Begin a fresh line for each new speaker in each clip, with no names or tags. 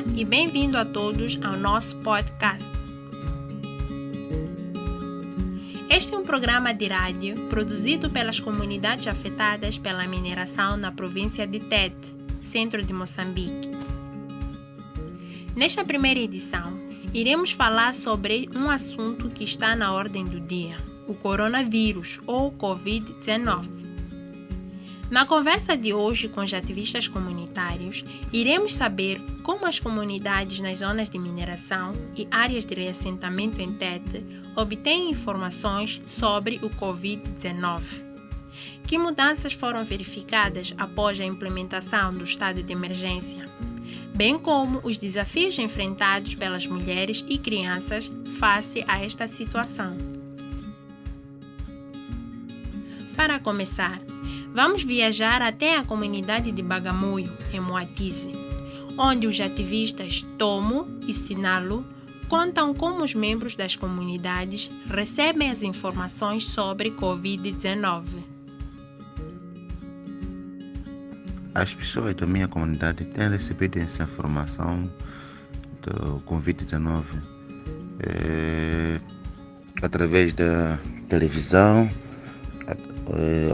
Olá e bem-vindo a todos ao nosso podcast. Este é um programa de rádio produzido pelas comunidades afetadas pela mineração na província de Tete, centro de Moçambique. Nesta primeira edição, iremos falar sobre um assunto que está na ordem do dia, o coronavírus ou Covid-19. Na conversa de hoje com os ativistas comunitários, iremos saber como as comunidades nas zonas de mineração e áreas de reassentamento em Tete obtêm informações sobre o Covid-19. Que mudanças foram verificadas após a implementação do estado de emergência, bem como os desafios enfrentados pelas mulheres e crianças face a esta situação. Para começar, vamos viajar até a comunidade de Bagamoio, em Moatize, onde os ativistas Tomo e Sinalo contam como os membros das comunidades recebem as informações sobre Covid-19.
As pessoas da minha comunidade têm recebido essa informação do Covid-19 através da televisão,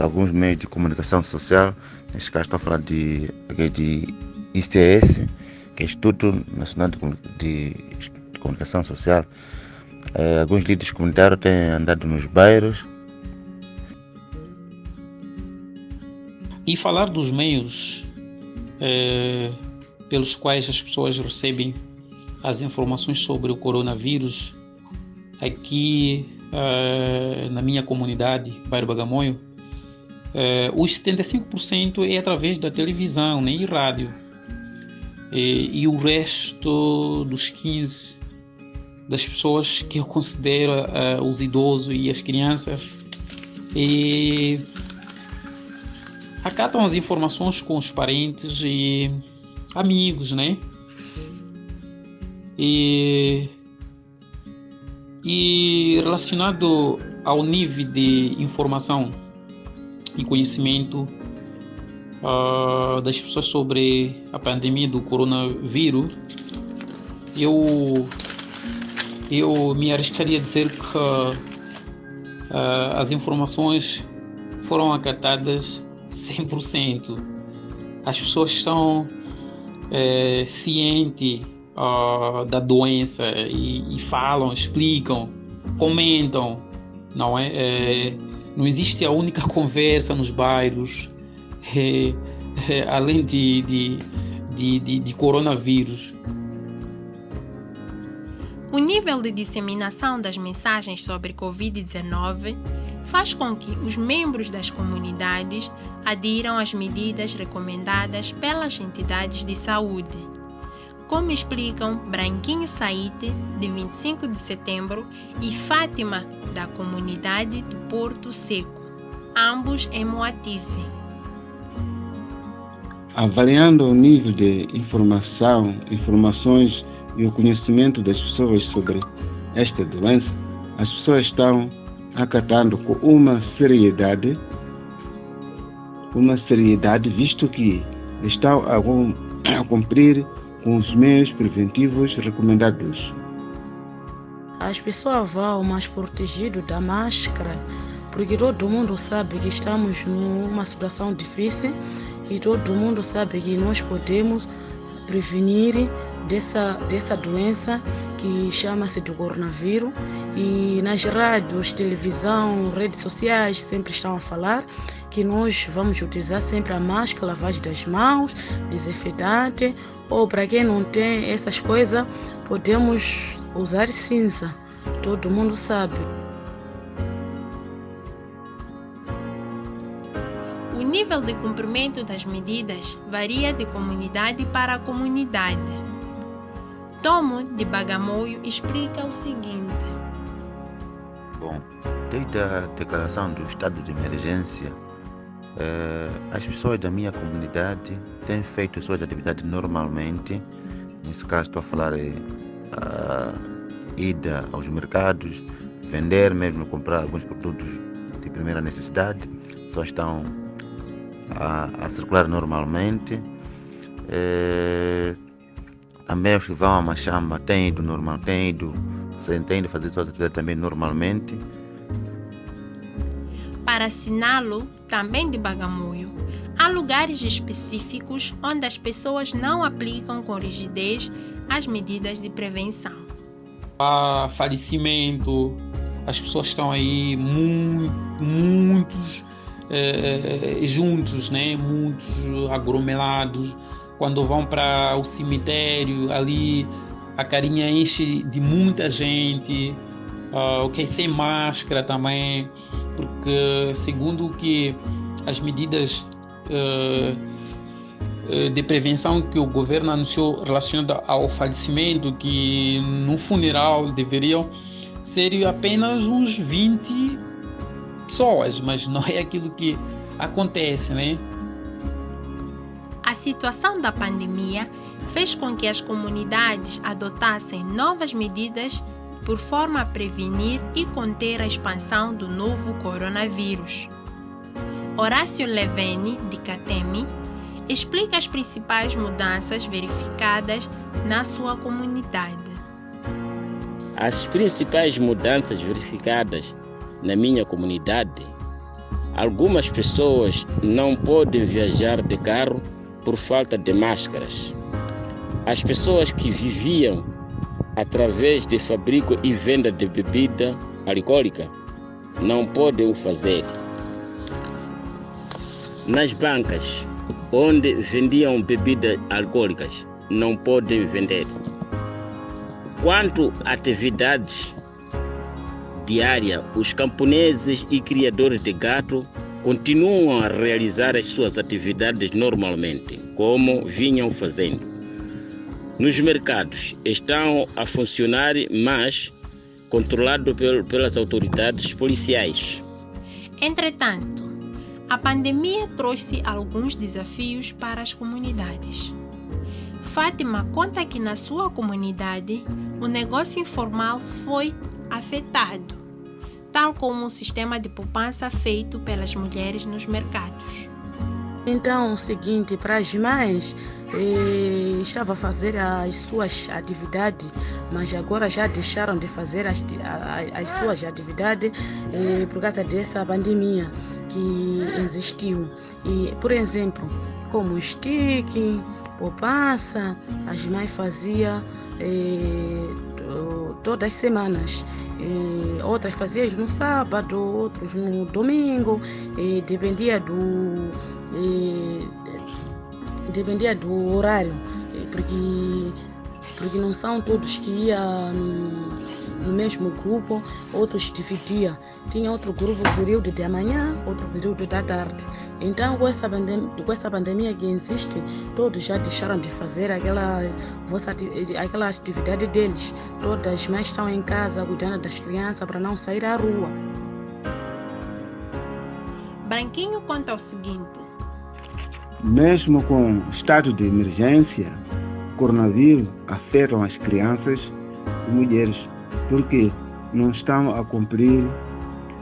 alguns meios de comunicação social. Neste caso estou a falar de ICS, que é Instituto Nacional de Comunicação Social. Alguns líderes comunitários têm andado nos bairros.
E falar dos meios pelos quais as pessoas recebem as informações sobre o coronavírus, aqui na minha comunidade, bairro Bagamoio, os 75% é através da televisão, né, e rádio. E o resto dos 15% das pessoas que eu considero os idosos e as crianças acatam as informações com os parentes e amigos, né? E relacionado ao nível de informação e conhecimento das pessoas sobre a pandemia do coronavírus, eu me arriscaria a dizer que as informações foram acatadas 100%. As pessoas estão cientes da doença e falam, explicam, comentam, não é? Não existe a única conversa nos bairros além de coronavírus.
O nível de disseminação das mensagens sobre Covid-19 faz com que os membros das comunidades adiram às medidas recomendadas pelas entidades de saúde, como explicam Branquinho Saite, de 25 de setembro, e Fátima, da comunidade do Porto Seco, ambos em Moatize.
Avaliando o nível de informações e o conhecimento das pessoas sobre esta doença, as pessoas estão acatando com uma seriedade, visto que estão a cumprir com os meios preventivos recomendados.
As pessoas vão mais protegidas da máscara, porque todo mundo sabe que estamos numa situação difícil e todo mundo sabe que nós podemos prevenir dessa doença que chama-se do coronavírus. E nas rádios, televisão, redes sociais sempre estão a falar que nós vamos utilizar sempre a máscara, lavagem das mãos, desinfetante, ou para quem não tem essas coisas, podemos usar cinza. Todo mundo sabe.
O nível de cumprimento das medidas varia de comunidade para comunidade. Tomo, de Bagamoio, explica o seguinte.
Bom, desde a declaração do estado de emergência, as pessoas da minha comunidade têm feito suas atividades normalmente. Nesse caso estou a falar a ida aos mercados, vender mesmo, comprar alguns produtos de primeira necessidade. As pessoas estão a circular normalmente. Também os que vão a Machamba têm ido normal, têm ido fazer suas atividades também normalmente.
Para assinalo, também de Bagamoio, há lugares específicos onde as pessoas não aplicam com rigidez as medidas de prevenção.
Há falecimento, as pessoas estão aí muitos juntos, né? Muitos aglomerados. Quando vão para o cemitério, ali a carinha enche de muita gente, sem máscara também, porque segundo o que as medidas de prevenção que o governo anunciou relacionado ao falecimento, que no funeral deveriam ser apenas uns 20 pessoas, mas não é aquilo que acontece, né?
A situação da pandemia fez com que as comunidades adotassem novas medidas por forma a prevenir e conter a expansão do novo coronavírus. Horácio Levene, de Catemi, explica as principais mudanças verificadas na sua comunidade.
As principais mudanças verificadas na minha comunidade: algumas pessoas não podem viajar de carro por falta de máscaras. As pessoas que viviam através de fabrico e venda de bebida alcoólica não podem o fazer. Nas bancas onde vendiam bebidas alcoólicas não podem vender. Quanto a atividades diárias, os camponeses e criadores de gado continuam a realizar as suas atividades normalmente, como vinham fazendo. Nos mercados estão a funcionar, mas controlado pelas autoridades policiais.
Entretanto, a pandemia trouxe alguns desafios para as comunidades. Fátima conta que na sua comunidade o negócio informal foi afetado, tal como o sistema de poupança feito pelas mulheres nos mercados.
Então, o seguinte, para as mães, estava a fazer as suas atividades, mas agora já deixaram de fazer as suas atividades por causa dessa pandemia que existiu. E, por exemplo, como stick, poupança, as mães faziam todas as semanas. Outras faziam no sábado, outros no domingo, dependia do horário, porque não são todos que iam no mesmo grupo, outros dividiam. Tinha outro grupo período da manhã, outro período da tarde. Então, com essa pandemia que existe, todos já deixaram de fazer aquela atividade deles. Todas as mães estão em casa cuidando das crianças para não sair à rua.
Branquinho conta o seguinte:
mesmo com estado de emergência, o coronavírus afeta as crianças e mulheres, porque não estão a cumprir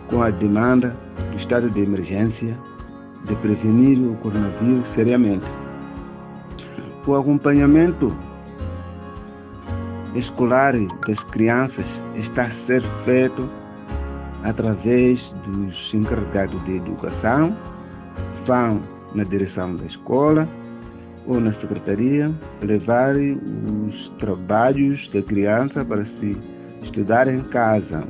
com a demanda do estado de emergência de prevenir o coronavírus seriamente. O acompanhamento escolar das crianças está a ser feito através dos encarregados de educação, vão na direção da escola ou na secretaria levar os trabalhos da criança para se estudar em casa,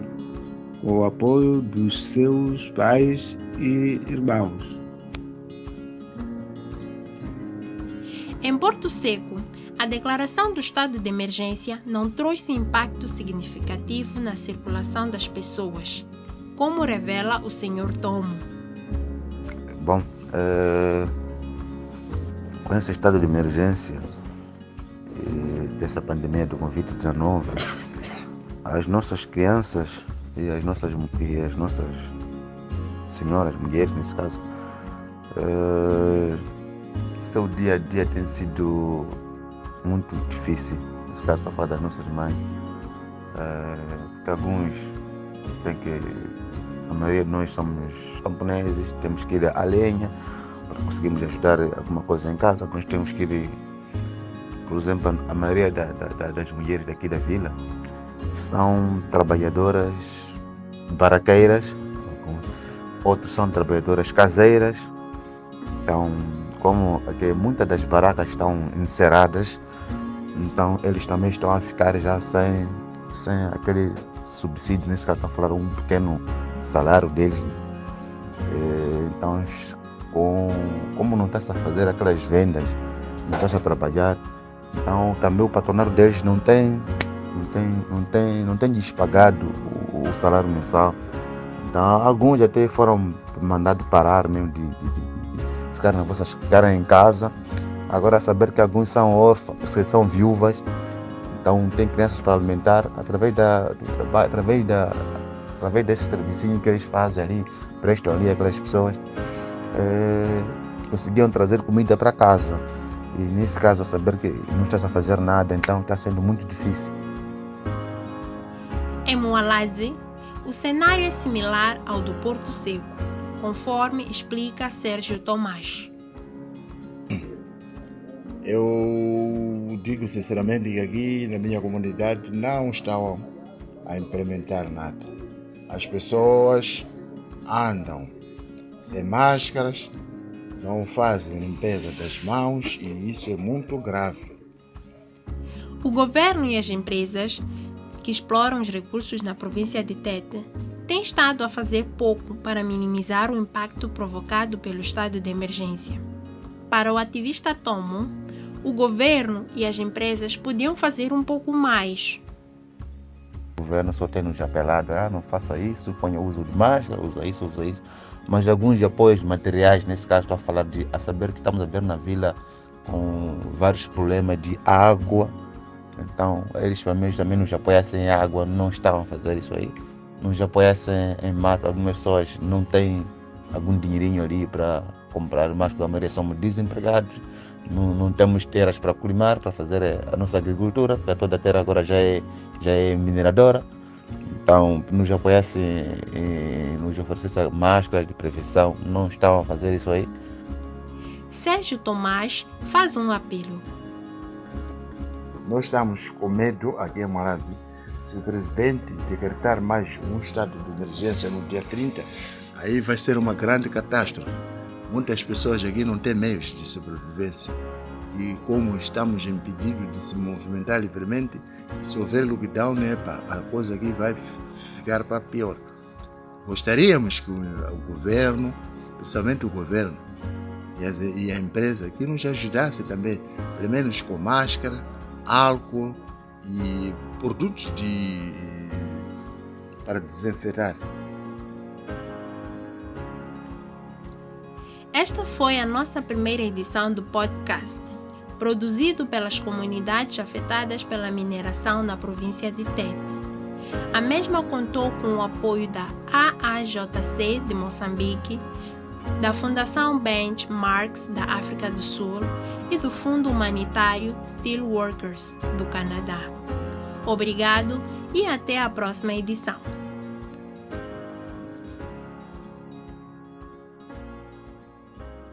com o apoio dos seus pais e irmãos.
Em Porto Seco, a declaração do estado de emergência não trouxe impacto significativo na circulação das pessoas, como revela o Sr. Tomo.
Bom, com esse estado de emergência dessa pandemia do Covid-19, as nossas crianças e as nossas senhoras, mulheres nesse caso, seu dia a dia tem sido muito difícil, nesse caso para falar das nossas mães, porque alguns a maioria de nós somos camponeses, temos que ir à lenha para conseguirmos ajudar alguma coisa em casa, alguns temos que ir por exemplo, a maioria das mulheres daqui da vila são trabalhadoras baraqueiras, outros são trabalhadoras caseiras. Então, como muitas das barracas estão encerradas, então eles também estão a ficar já sem aquele subsídio, nesse caso estão a falar um pequeno salário deles. Então, como não está a fazer aquelas vendas, não está a trabalhar, então também o patronato deles não tem lhes pagado o salário mensal. Então alguns até foram mandados parar mesmo de ficarem em casa. Agora saber que alguns são órfãos, são viúvas, então tem crianças para alimentar através desse serviço que eles fazem ali, prestam ali aquelas pessoas, conseguiam trazer comida para casa. E nesse caso, saber que não estás a fazer nada, então está sendo muito difícil.
Em Mualazi, o cenário é similar ao do Porto Seco, conforme explica Sérgio Tomás.
Eu digo sinceramente que aqui na minha comunidade não estão a implementar nada. As pessoas andam sem máscaras, não fazem limpeza das mãos e isso é muito grave.
O governo e as empresas que exploram os recursos na província de Tete têm estado a fazer pouco para minimizar o impacto provocado pelo estado de emergência. Para o ativista Tomo, o governo e as empresas podiam fazer um pouco mais.
O governo só tem nos apelado, não faça isso, ponha o uso de máscara, usa isso. Mas alguns apoios materiais, nesse caso estou a falar a saber que estamos a ver na vila com vários problemas de água. Então eles também nos apoiassem em água, não estavam a fazer isso aí. Nos apoiassem em mato, algumas pessoas não têm algum dinheirinho ali para comprar, mas a maioria somos desempregados. Não temos terras para culimar, para fazer a nossa agricultura, porque toda a terra agora já é mineradora. Então, nos apoiasse e nos oferecesse máscaras de prevenção, não estavam a fazer isso aí.
Sérgio Tomás faz um apelo.
Nós estamos com medo aqui em Mualazi. Se o presidente decretar mais um estado de emergência no dia 30, aí vai ser uma grande catástrofe. Muitas pessoas aqui não têm meios de sobrevivência. E como estamos impedidos de se movimentar livremente, se houver lockdown, a coisa aqui vai ficar para pior. Gostaríamos que o governo, principalmente o governo e a empresa, que nos ajudasse também, pelo menos com máscara, álcool e produtos para desinfetar.
Esta foi a nossa primeira edição do podcast, produzido pelas comunidades afetadas pela mineração na província de Tete. A mesma contou com o apoio da AAJC de Moçambique, da Fundação Benchmarks da África do Sul e do Fundo Humanitário Steelworkers do Canadá. Obrigado e até a próxima edição.